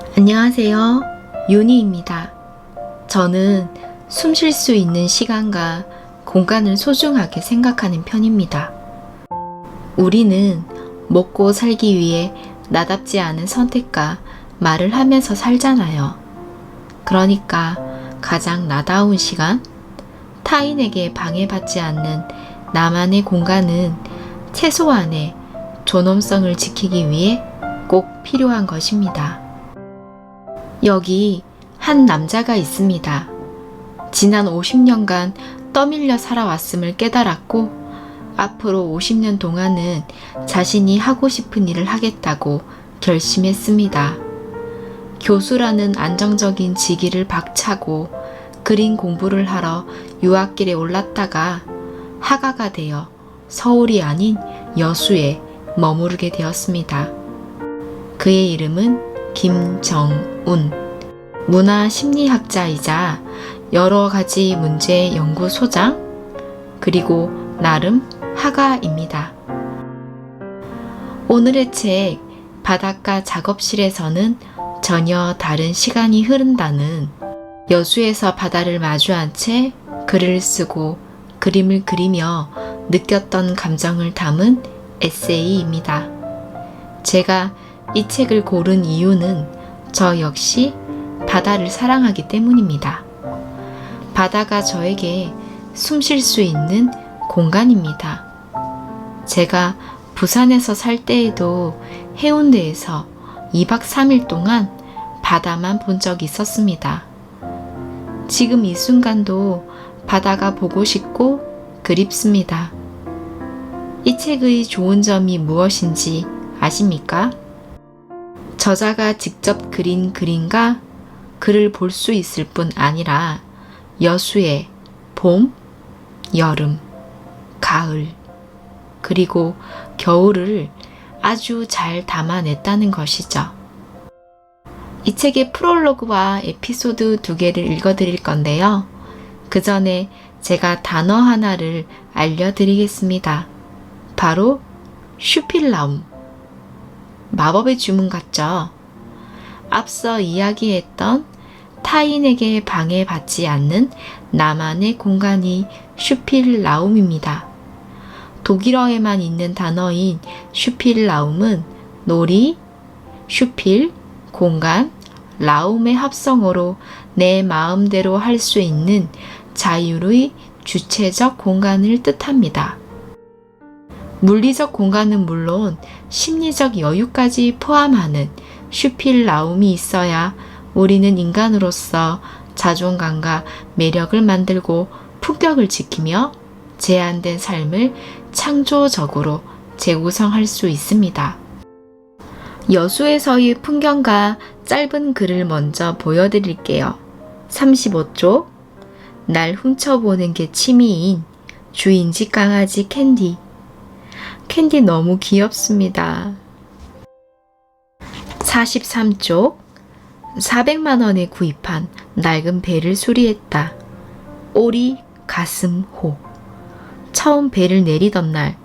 안녕하세요. 윤희입니다. 저는 숨 쉴 수 있는 시간과 공간을 소중하게 생각하는 편입니다. 우리는 먹고 살기 위해 나답지 않은 선택과 말을 하면서 살잖아요. 그러니까 가장 나다운 시간, 타인에게 방해받지 않는 나만의 공간은 최소한의 존엄성을 지키기 위해 꼭 필요한 것입니다. 여기 한 남자가 있습니다. 지난 50년간 떠밀려 살아왔음을 깨달았고 앞으로 50년 동안은 자신이 하고 싶은 일을 하겠다고 결심했습니다. 교수라는 안정적인 직위를 박차고 그림 공부를 하러 유학길에 올랐다가 학아가 되어 서울이 아닌 여수에 머무르게 되었습니다. 그의 이름은 김정운. 문화심리학자이자 여러 가지 문제 연구소장, 그리고 나름 학아입니다. 오늘의 책 바닷가 작업실에서는 전혀 다른 시간이 흐른다는, 여수에서 바다를 마주한 채 글을 쓰고 그림을 그리며 느꼈던 감정을 담은 에세이입니다. 제가 이 책을 고른 이유는 저 역시 바다를 사랑하기 때문입니다. 바다가 저에게 숨 쉴 수 있는 공간입니다. 제가 부산에서 살 때에도 해운대에서 2박 3일 동안 바다만 본 적이 있었습니다. 지금 이 순간도 바다가 보고 싶고 그립습니다. 이 책의 좋은 점이 무엇인지 아십니까? 저자가 직접 그린 그림과 글을 볼 수 있을 뿐 아니라 여수의 봄, 여름, 가을, 그리고 겨울을 아주 잘 담아냈다는 것이죠. 이 책의 프롤로그와 에피소드 2개를 읽어드릴 건데요. 그 전에 제가 단어 하나를 알려드리겠습니다. 바로 슈필라움. 마법의 주문 같죠? 앞서 이야기했던 타인에게 방해받지 않는 나만의 공간이 슈필라움입니다. 독일어에만 있는 단어인 슈필라움은 놀이, 슈필, 공간, 라움의 합성어로 내 마음대로 할 수 있는 자율의 주체적 공간을 뜻합니다. 물리적 공간은 물론 심리적 여유까지 포함하는 슈필라움이 있어야 우리는 인간으로서 자존감과 매력을 만들고 품격을 지키며 제한된 삶을 창조적으로 재구성할 수 있습니다. 여수에서의 풍경과 짧은 글을 먼저 보여드릴게요. 35쪽. 날 훔쳐보는 게 취미인 주인집 강아지 캔디. 캔디 너무 귀엽습니다. 43쪽. 400만 원에 구입한 낡은 배를 수리했다. 오리, 가슴, 호. 처음 배를 내리던 날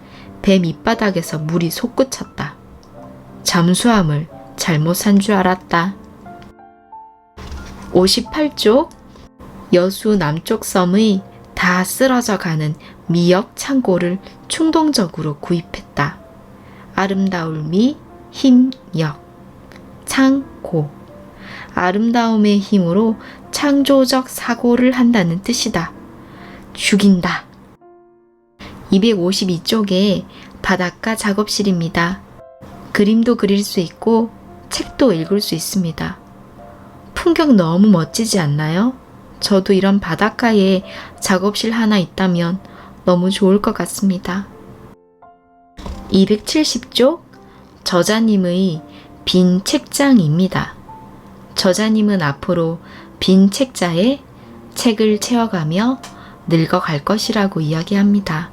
배 밑바닥에서 물이 솟구쳤다. 잠수함을 잘못 산 줄 알았다. 58쪽. 여수 남쪽 섬의 다 쓰러져 가는 미역 창고를 충동적으로 구입했다. 아름다울 미, 힘, 역. 창고. 아름다움의 힘으로 창조적 사고를 한다는 뜻이다. 죽인다. 252쪽에 바닷가 작업실입니다. 그림도 그릴 수 있고 책도 읽을 수 있습니다. 풍경 너무 멋지지 않나요? 저도 이런 바닷가에 작업실 하나 있다면 너무 좋을 것 같습니다. 270쪽. 저자님의 빈 책장입니다. 저자님은 앞으로 빈 책자에 책을 채워가며 늙어갈 것이라고 이야기합니다.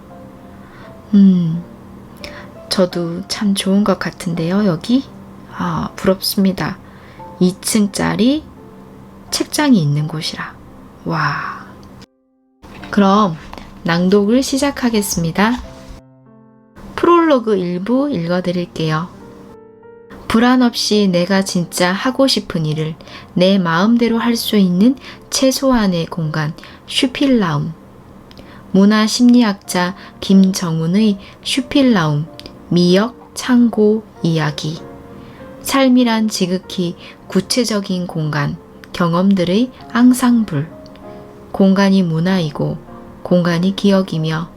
저도 참 좋은 것 같은데요, 여기? 부럽습니다. 2층짜리 책장이 있는 곳이라. 와. 그럼 낭독을 시작하겠습니다. 프롤로그 일부 읽어드릴게요. 불안 없이 내가 진짜 하고 싶은 일을 내 마음대로 할 수 있는 최소한의 공간, 슈필라움. 문화심리학자 김정훈의 슈필라움, 미역 창고 이야기. 삶이란 지극히 구체적인 공간, 경험들의 앙상블. 공간이 문화이고 공간이 기억이며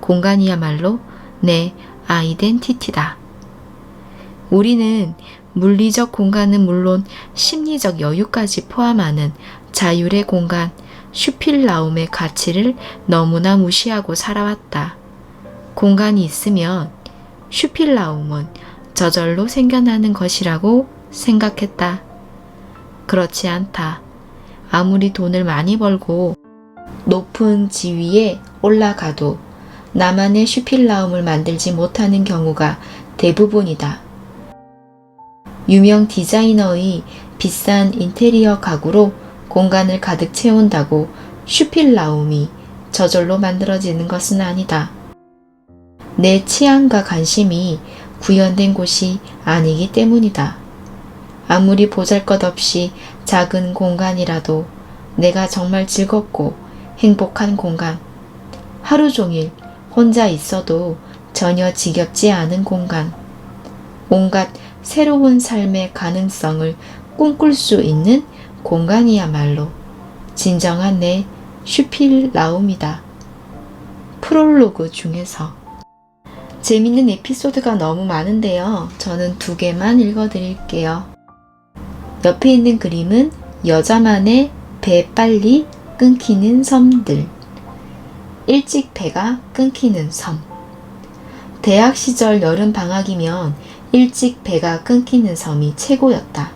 공간이야말로 내 아이덴티티다. 우리는 물리적 공간은 물론 심리적 여유까지 포함하는 자율의 공간, 슈필라움의 가치를 너무나 무시하고 살아왔다. 공간이 있으면 슈필라움은 저절로 생겨나는 것이라고 생각했다. 그렇지 않다. 아무리 돈을 많이 벌고 높은 지위에 올라가도 나만의 슈필라움을 만들지 못하는 경우가 대부분이다. 유명 디자이너의 비싼 인테리어 가구로 공간을 가득 채운다고 슈필라움이 저절로 만들어지는 것은 아니다. 내 취향과 관심이 구현된 곳이 아니기 때문이다. 아무리 보잘것없이 작은 공간이라도 내가 정말 즐겁고 행복한 공간, 하루 종일 혼자 있어도 전혀 지겹지 않은 공간, 온갖 새로운 삶의 가능성을 꿈꿀 수 있는 공간이야말로 진정한 내 슈필라움이다. 프롤로그 중에서 재밌는 에피소드가 너무 많은데요. 저는 2개만 읽어드릴게요. 옆에 있는 그림은 여자만의 배 빨리 끊기는 섬들. 일찍 배가 끊기는 섬. 대학 시절 여름 방학이면 일찍 배가 끊기는 섬이 최고였다.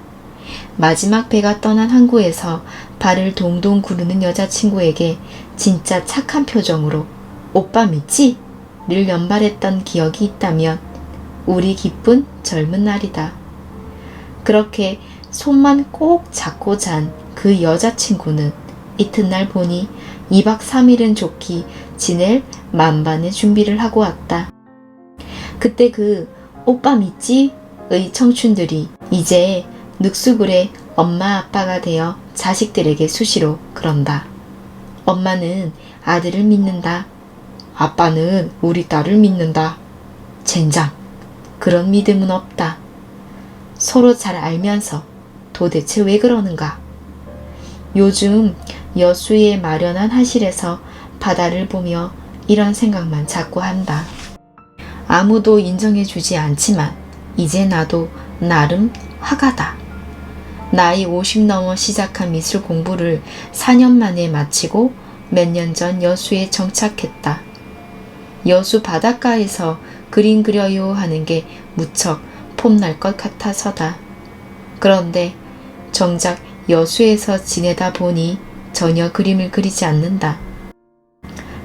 마지막 배가 떠난 항구에서 발을 동동 구르는 여자친구에게 진짜 착한 표정으로 오빠 믿지? 를 연발했던 기억이 있다면 우리 기쁜 젊은 날이다. 그렇게 손만 꼭 잡고 잔 그 여자친구는 이튿날 보니 2박 3일은 좋게 지낼 만반의 준비를 하고 왔다. 그때 그 오빠 믿지? 의 청춘들이 이제 늑수굴의 엄마 아빠가 되어 자식들에게 수시로 그런다. 엄마는 아들을 믿는다. 아빠는 우리 딸을 믿는다. 젠장, 그런 믿음은 없다. 서로 잘 알면서 도대체 왜 그러는가? 요즘 여수에 마련한 하실에서 바다를 보며 이런 생각만 자꾸 한다. 아무도 인정해주지 않지만 이제 나도 나름 화가다. 나이 50 넘어 시작한 미술 공부를 4년 만에 마치고 몇 년 전 여수에 정착했다. 여수 바닷가에서 그림 그려요 하는 게 무척 폼날 것 같아서다. 그런데 정작 여수에서 지내다 보니 전혀 그림을 그리지 않는다.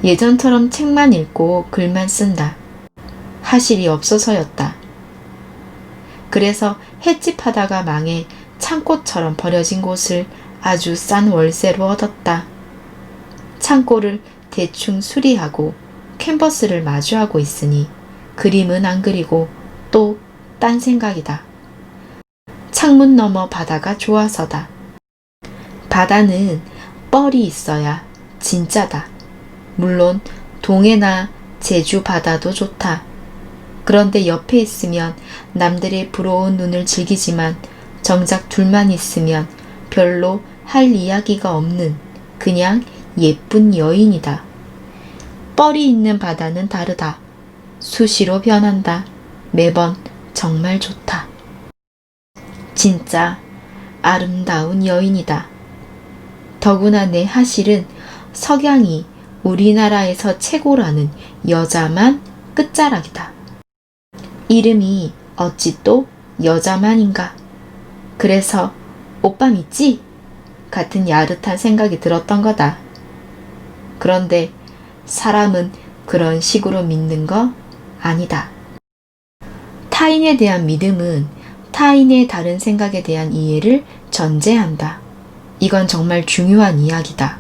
예전처럼 책만 읽고 글만 쓴다. 하실이 없어서였다. 그래서 횟집 하다가 망해 창고처럼 버려진 곳을 아주 싼 월세로 얻었다. 창고를 대충 수리하고 캔버스를 마주하고 있으니 그림은 안 그리고 또 딴 생각이다. 창문 너머 바다가 좋아서다. 바다는 뻘이 있어야 진짜다. 물론 동해나 제주 바다도 좋다. 그런데 옆에 있으면 남들의 부러운 눈을 즐기지만 정작 둘만 있으면 별로 할 이야기가 없는 그냥 예쁜 여인이다. 뻘이 있는 바다는 다르다. 수시로 변한다. 매번 정말 좋다. 진짜 아름다운 여인이다. 더구나 내 하실은 석양이 우리나라에서 최고라는 여자만 끝자락이다. 이름이 어찌 또 여자만인가? 그래서 오빠 믿지? 같은 야릇한 생각이 들었던 거다. 그런데 사람은 그런 식으로 믿는 거 아니다. 타인에 대한 믿음은 타인의 다른 생각에 대한 이해를 전제한다. 이건 정말 중요한 이야기다.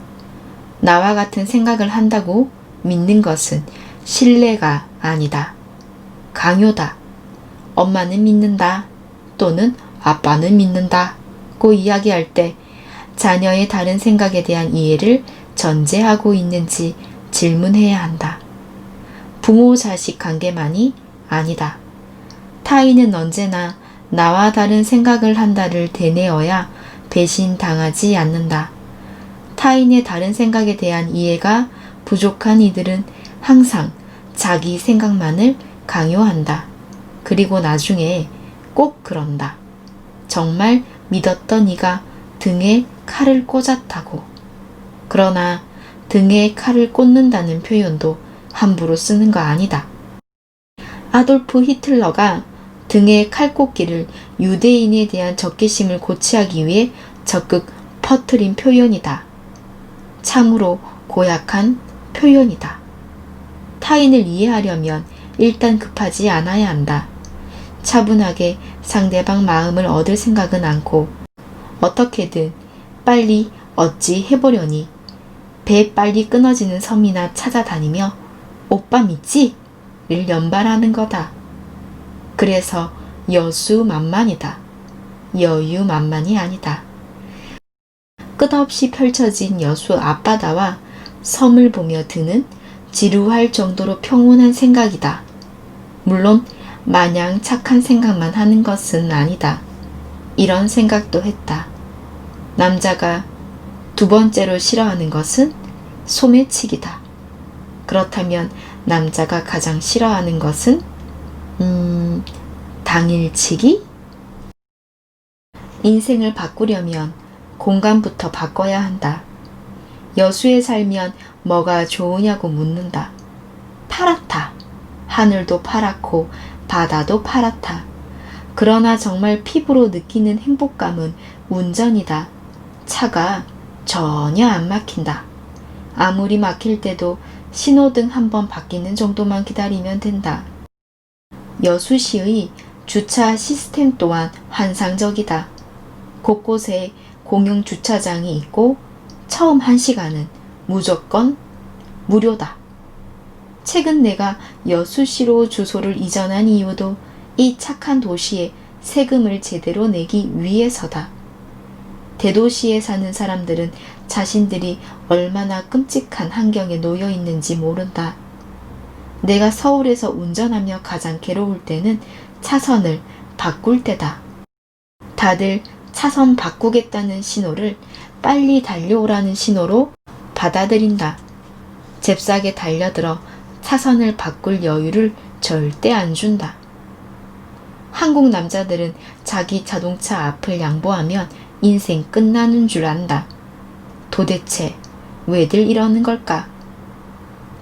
나와 같은 생각을 한다고 믿는 것은 신뢰가 아니다. 강요다. 엄마는 믿는다. 또는 아빠는 믿는다고 이야기할 때 자녀의 다른 생각에 대한 이해를 전제하고 있는지 질문해야 한다. 부모 자식 관계만이 아니다. 타인은 언제나 나와 다른 생각을 한다를 되뇌어야 배신당하지 않는다. 타인의 다른 생각에 대한 이해가 부족한 이들은 항상 자기 생각만을 강요한다. 그리고 나중에 꼭 그런다. 정말 믿었던 이가 등에 칼을 꽂았다고. 그러나 등에 칼을 꽂는다는 표현도 함부로 쓰는 거 아니다. 아돌프 히틀러가 등에 칼꽂기를 유대인에 대한 적개심을 고취하기 위해 적극 퍼뜨린 표현이다. 참으로 고약한 표현이다. 타인을 이해하려면 일단 급하지 않아야 한다. 차분하게 상대방 마음을 얻을 생각은 않고 어떻게든 빨리 어찌 해보려니 배 빨리 끊어지는 섬이나 찾아다니며 오빠 믿지? 를 연발하는 거다. 그래서 여수만만이다. 여유만만이 아니다. 끝없이 펼쳐진 여수 앞바다와 섬을 보며 드는 지루할 정도로 평온한 생각이다. 물론 마냥 착한 생각만 하는 것은 아니다. 이런 생각도 했다. 남자가 두 번째로 싫어하는 것은 소매치기다. 그렇다면 남자가 가장 싫어하는 것은 당일치기? 인생을 바꾸려면 공간부터 바꿔야 한다. 여수에 살면 뭐가 좋으냐고 묻는다. 파랗다. 하늘도 파랗고 바다도 파랗다. 그러나 정말 피부로 느끼는 행복감은 운전이다. 차가 전혀 안 막힌다. 아무리 막힐 때도 신호등 한번 바뀌는 정도만 기다리면 된다. 여수시의 주차 시스템 또한 환상적이다. 곳곳에 공용 주차장이 있고 처음 1시간은 무조건 무료다. 최근 내가 여수시로 주소를 이전한 이유도 이 착한 도시에 세금을 제대로 내기 위해서다. 대도시에 사는 사람들은 자신들이 얼마나 끔찍한 환경에 놓여 있는지 모른다. 내가 서울에서 운전하며 가장 괴로울 때는 차선을 바꿀 때다. 다들 차선 바꾸겠다는 신호를 빨리 달려오라는 신호로 받아들인다. 잽싸게 달려들어 차선을 바꿀 여유를 절대 안 준다. 한국 남자들은 자기 자동차 앞을 양보하면 인생 끝나는 줄 안다. 도대체 왜들 이러는 걸까?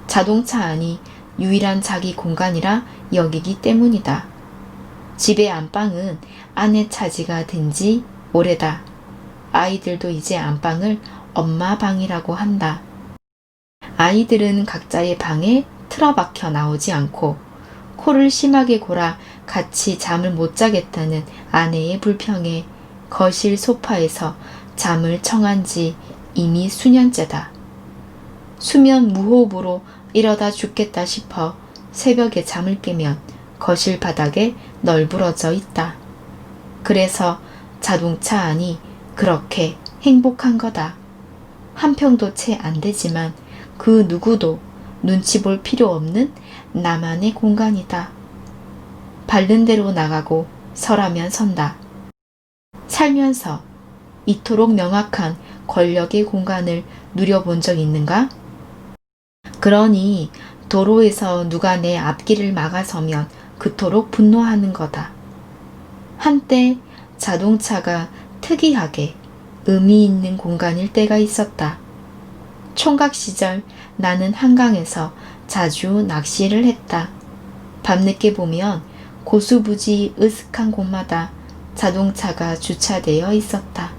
자동차 안이 유일한 자기 공간이라 여기기 때문이다. 집의 안방은 아내 차지가 된 지 오래다. 아이들도 이제 안방을 엄마 방이라고 한다. 아이들은 각자의 방에 틀어박혀 나오지 않고 코를 심하게 골아 같이 잠을 못 자겠다는 아내의 불평에 거실 소파에서 잠을 청한 지 이미 수년째다. 수면 무호흡으로 이러다 죽겠다 싶어 새벽에 잠을 깨면 거실 바닥에 널브러져 있다. 그래서 자동차 안이 그렇게 행복한 거다. 한 평도 채 안 되지만 그 누구도 눈치 볼 필요 없는 나만의 공간이다. 바른 대로 나가고 서라면 선다. 살면서 이토록 명확한 권력의 공간을 누려본 적 있는가? 그러니 도로에서 누가 내 앞길을 막아서면 그토록 분노하는 거다. 한때 자동차가 특이하게 의미 있는 공간일 때가 있었다. 총각 시절 나는 한강에서 자주 낚시를 했다. 밤늦게 보면 고수부지 으슥한 곳마다 자동차가 주차되어 있었다.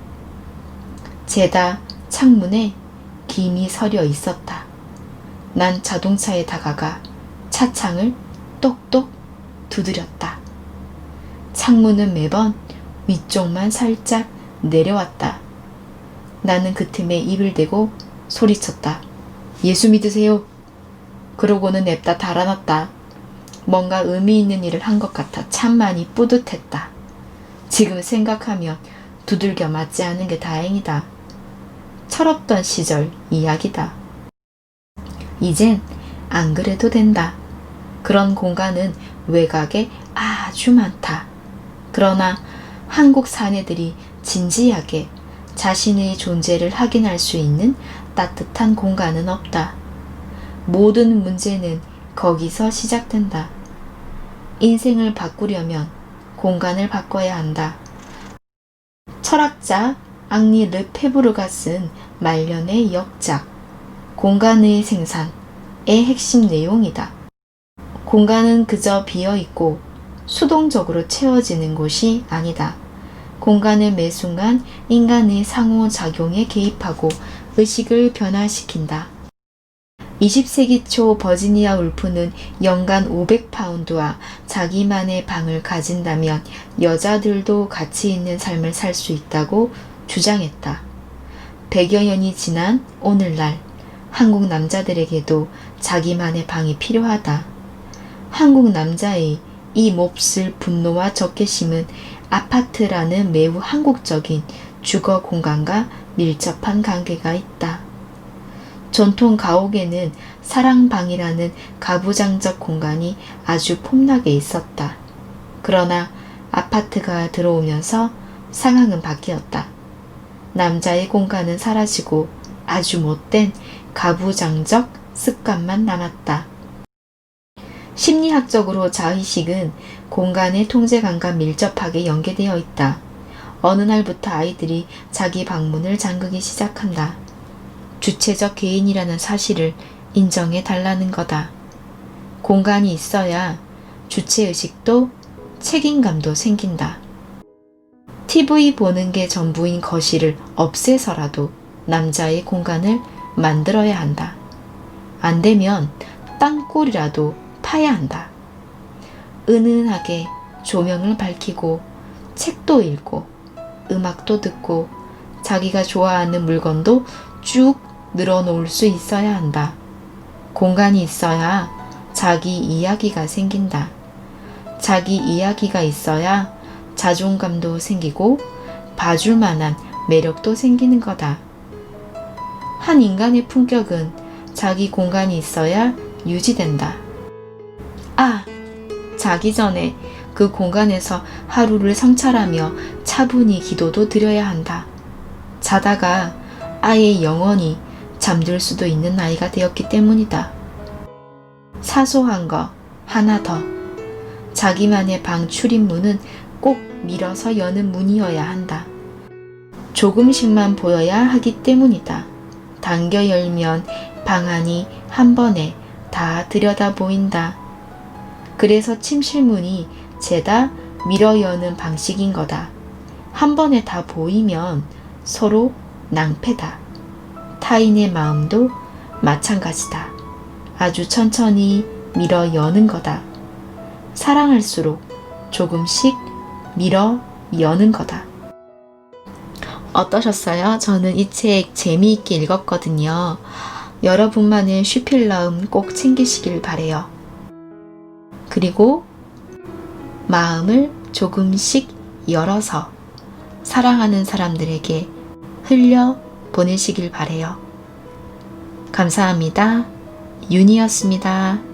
죄다 창문에 김이 서려 있었다. 난 자동차에 다가가 차창을 똑똑 두드렸다. 창문은 매번 위쪽만 살짝 내려왔다. 나는 그 틈에 입을 대고 소리쳤다. 예수 믿으세요. 그러고는 냅다 달아났다. 뭔가 의미 있는 일을 한 것 같아 참 많이 뿌듯했다. 지금 생각하면 두들겨 맞지 않은 게 다행이다. 철없던 시절 이야기다. 이젠 안 그래도 된다. 그런 공간은 외곽에 아주 많다. 그러나 한국 사내들이 진지하게 자신의 존재를 확인할 수 있는 따뜻한 공간은 없다. 모든 문제는 거기서 시작된다. 인생을 바꾸려면 공간을 바꿔야 한다. 철학자 앙리 르페부르가 쓴 말년의 역작, 공간의 생산의 핵심 내용이다. 공간은 그저 비어있고 수동적으로 채워지는 곳이 아니다. 공간은 매 순간 인간의 상호작용에 개입하고 의식을 변화시킨다. 20세기 초 버지니아 울프는 연간 500파운드와 자기만의 방을 가진다면 여자들도 가치 있는 삶을 살 수 있다고 주장했다. 100여 년이 지난 오늘날 한국 남자들에게도 자기만의 방이 필요하다. 한국 남자의 이 몹쓸 분노와 적개심은 아파트라는 매우 한국적인 주거 공간과 밀접한 관계가 있다. 전통 가옥에는 사랑방이라는 가부장적 공간이 아주 폼나게 있었다. 그러나 아파트가 들어오면서 상황은 바뀌었다. 남자의 공간은 사라지고 아주 못된 가부장적 습관만 남았다. 심리학적으로 자의식은 공간의 통제감과 밀접하게 연계되어 있다. 어느 날부터 아이들이 자기 방문을 잠그기 시작한다. 주체적 개인이라는 사실을 인정해 달라는 거다. 공간이 있어야 주체의식도 책임감도 생긴다. TV 보는 게 전부인 거실을 없애서라도 남자의 공간을 만들어야 한다. 안 되면 땅굴이라도 파야 한다. 은은하게 조명을 밝히고 책도 읽고 음악도 듣고 자기가 좋아하는 물건도 쭉 늘어놓을 수 있어야 한다. 공간이 있어야 자기 이야기가 생긴다. 자기 이야기가 있어야 자존감도 생기고 봐줄 만한 매력도 생기는 거다. 한 인간의 품격은 자기 공간이 있어야 유지된다. 자기 전에 그 공간에서 하루를 성찰하며 차분히 기도도 드려야 한다. 자다가 아예 영원히 잠들 수도 있는 나이가 되었기 때문이다. 사소한 거 하나 더. 자기만의 방 출입문은 꼭 밀어서 여는 문이어야 한다. 조금씩만 보여야 하기 때문이다. 당겨 열면 방안이 한 번에 다 들여다 보인다. 그래서 침실문이 죄다 밀어 여는 방식인 거다. 한 번에 다 보이면 서로 낭패다. 타인의 마음도 마찬가지다. 아주 천천히 밀어 여는 거다. 사랑할수록 조금씩 밀어 여는 거다. 어떠셨어요? 저는 이 책 재미있게 읽었거든요. 여러분만의 슈필라움 꼭 챙기시길 바래요. 그리고 마음을 조금씩 열어서 사랑하는 사람들에게 흘려 보내시길 바래요. 감사합니다. 윤이었습니다.